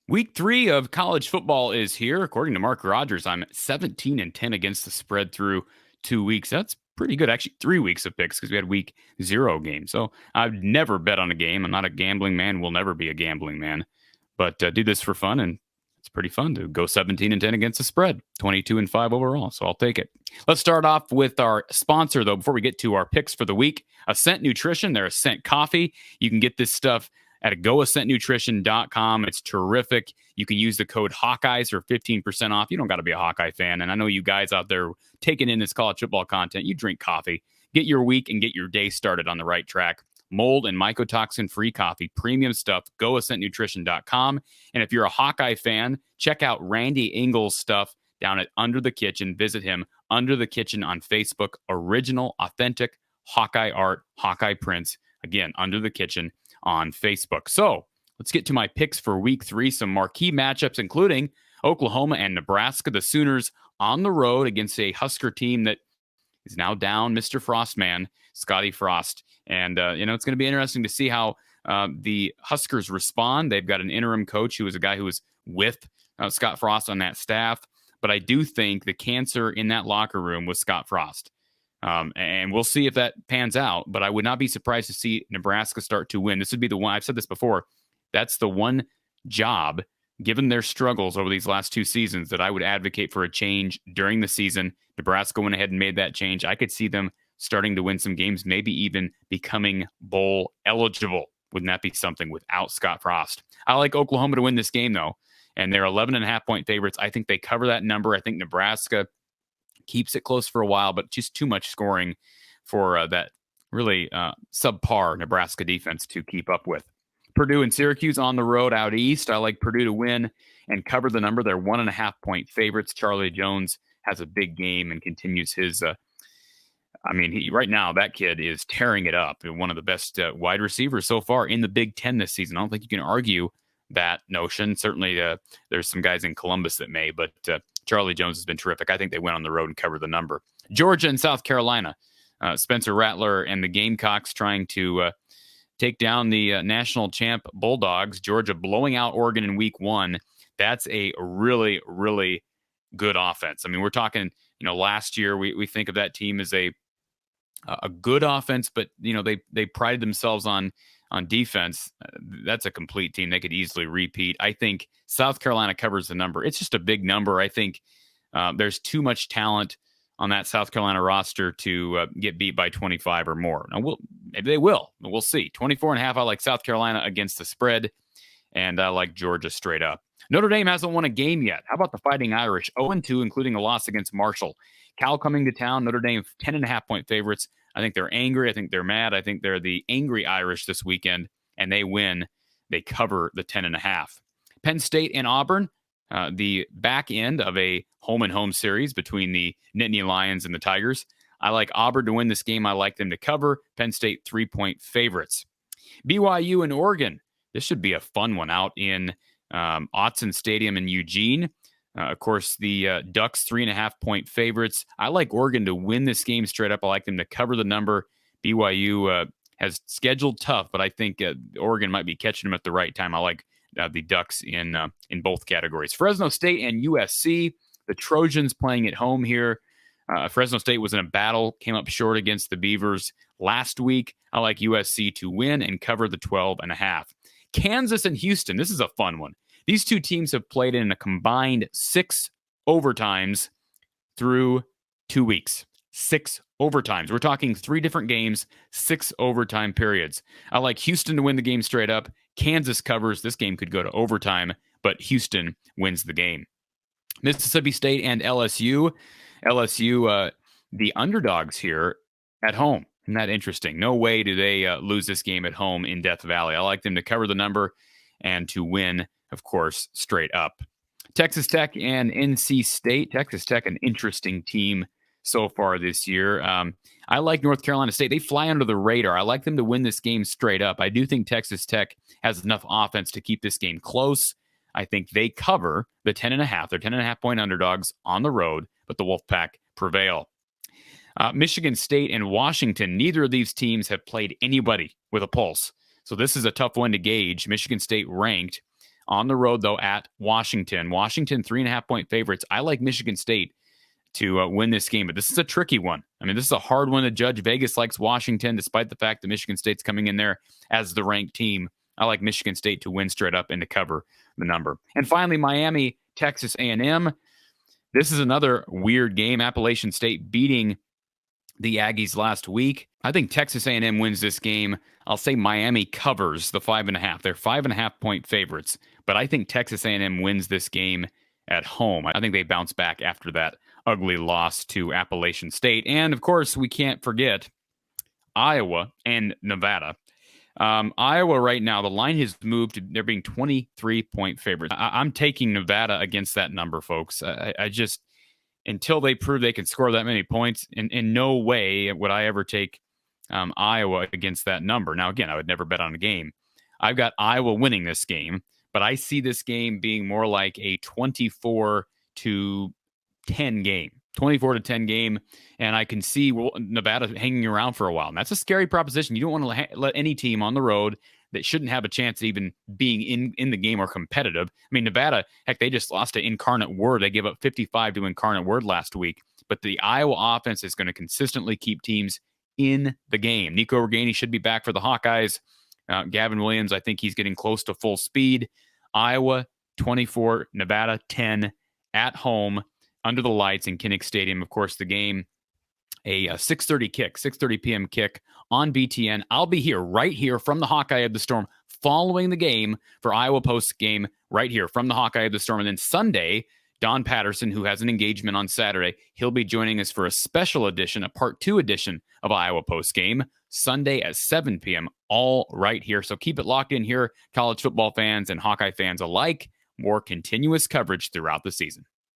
Week 3 of college football is here. According to Mark Rogers, I'm 17-10 against the spread through 2 weeks. That's pretty good. Actually, 3 weeks of picks because we had week 0 game. So I've never bet on a game. I'm not a gambling man. Will never be a gambling man. But do this for fun, and it's pretty fun to go 17-10 against the spread. 22-5 overall. So I'll take it. Let's start off with our sponsor, though, before we get to our picks for the week. Ascent Nutrition. They're Ascent Coffee. You can get this stuff at goascentnutrition.com. It's terrific. You can use the code Hawkeyes for 15% off. You don't got to be a Hawkeye fan. And I know you guys out there taking in this college football content, you drink coffee. Get your week and get your day started on the right track. Mold and mycotoxin-free coffee, premium stuff, goascentnutrition.com. And if you're a Hawkeye fan, check out Randy Engel's stuff down at Under the Kitchen. Visit him, Under the Kitchen on Facebook. Original, authentic Hawkeye art, Hawkeye prints. Again, Under the Kitchen on Facebook. So let's get to my picks for week 3. Some marquee matchups, including Oklahoma and Nebraska. The Sooners on the road against a Husker team that is now down Mr. Frostman, Scotty Frost. And, it's going to be interesting to see how the Huskers respond. They've got an interim coach who was a guy who was with Scott Frost on that staff. But I do think the cancer in that locker room was Scott Frost. And we'll see if that pans out, but I would not be surprised to see Nebraska start to win. This would be the one, I've said this before, that's the one job, given their struggles over these last 2 seasons, that I would advocate for a change during the season. Nebraska went ahead and made that change. I could see them starting to win some games, maybe even becoming bowl eligible. Wouldn't that be something without Scott Frost? I like Oklahoma to win this game, though, and they're 11.5-point favorites. I think they cover that number. I think Nebraska keeps it close for a while, but just too much scoring for that really subpar Nebraska defense to keep up with. Purdue and Syracuse on the road out east. I like Purdue to win and cover the number. They're 1.5-point favorites. Charlie Jones has a big game and continues his right now, that kid is tearing it up. One of the best wide receivers so far in the Big Ten this season. I don't think you can argue that notion. Certainly, there's some guys in Columbus that may, but Charlie Jones has been terrific. I think they went on the road and covered the number. Georgia and South Carolina. Spencer Rattler and the Gamecocks trying to take down the national champ Bulldogs. Georgia blowing out Oregon in week 1. That's a really, really good offense. I mean, we're talking, last year we think of that team as a good offense, but, they prided themselves on defense. That's a complete team. They could easily repeat. I think South Carolina covers the number. It's just a big number. I think there's too much talent on that South Carolina roster to get beat by 25 or more. Now, maybe they will. We'll see. 24.5, I like South Carolina against the spread, and I like Georgia straight up. Notre Dame hasn't won a game yet. How about the Fighting Irish? 0-2, including a loss against Marshall. Cal coming to town. Notre Dame 10.5-point favorites. I think they're angry. I think they're mad. I think they're the angry Irish this weekend, and they win. They cover the 10.5. Penn State and Auburn, the back end of a home-and-home series between the Nittany Lions and the Tigers. I like Auburn to win this game. I like them to cover. Penn State 3-point favorites. BYU and Oregon. This should be a fun one out in Autzen Stadium in Eugene. Of course, the Ducks 3.5-point favorites. I like Oregon to win this game straight up. I like them to cover the number. BYU has scheduled tough, but I think Oregon might be catching them at the right time. I like the Ducks in both categories. Fresno State and USC. The Trojans playing at home here. Fresno State was in a battle, came up short against the Beavers last week. I like USC to win and cover the 12.5. Kansas and Houston. This is a fun one. These two teams have played in a combined 6 overtimes through 2 weeks. 6 overtimes. We're talking 3 different games, 6 overtime periods. I like Houston to win the game straight up. Kansas covers. This game could go to overtime, but Houston wins the game. Mississippi State and LSU. LSU, the underdogs here at home. Isn't that interesting? No way do they lose this game at home in Death Valley. I like them to cover the number and to win, of course, straight up. Texas Tech and NC State. Texas Tech, an interesting team so far this year. I like North Carolina State. They fly under the radar. I like them to win this game straight up. I do think Texas Tech has enough offense to keep this game close. I think they cover the 10.5. They're 10.5-point underdogs on the road, but the Wolfpack prevail. Michigan State and Washington. Neither of these teams have played anybody with a pulse. So this is a tough one to gauge. Michigan State ranked. On the road, though, at Washington. Washington, 3.5-point favorites. I like Michigan State to win this game, but this is a tricky one. I mean, this is a hard one to judge. Vegas likes Washington, despite the fact that Michigan State's coming in there as the ranked team. I like Michigan State to win straight up and to cover the number. And finally, Miami, Texas A&M. This is another weird game. Appalachian State beating the Aggies last week. I think Texas A&M wins this game. I'll say Miami covers the 5.5. They're 5.5-point favorites, but I think Texas A&M wins this game at home. I think they bounce back after that ugly loss to Appalachian State. And of course, we can't forget Iowa and Nevada. Iowa right now, the line has moved to they're being 23-point favorites. I'm taking Nevada against that number, folks. I just, until they prove they can score that many points, in no way would I ever take Iowa against that number. Now, again, I would never bet on a game. I've got Iowa winning this game, but I see this game being more like a 24-10 game. 24-10 game, and I can see Nevada hanging around for a while. And that's a scary proposition. You don't want to let any team on the road that shouldn't have a chance of even being in the game or competitive. I mean, Nevada, heck, they just lost to Incarnate Word. They gave up 55 to Incarnate Word last week. But the Iowa offense is going to consistently keep teams in the game. Nico Reganey should be back for the Hawkeyes. Gavin Williams, I think he's getting close to full speed. Iowa, 24, Nevada, 10 at home. Under the lights in Kinnick Stadium. Of course, the game, a 6:30 p.m. kick on BTN. I'll be here, right here from the Hawkeye of the Storm, following the game for Iowa Post game, right here from the Hawkeye of the Storm. And then Sunday, Don Patterson, who has an engagement on Saturday, he'll be joining us for a special edition, a part 2 edition of Iowa Post game, Sunday at 7 p.m., all right here. So keep it locked in here, college football fans and Hawkeye fans alike. More continuous coverage throughout the season.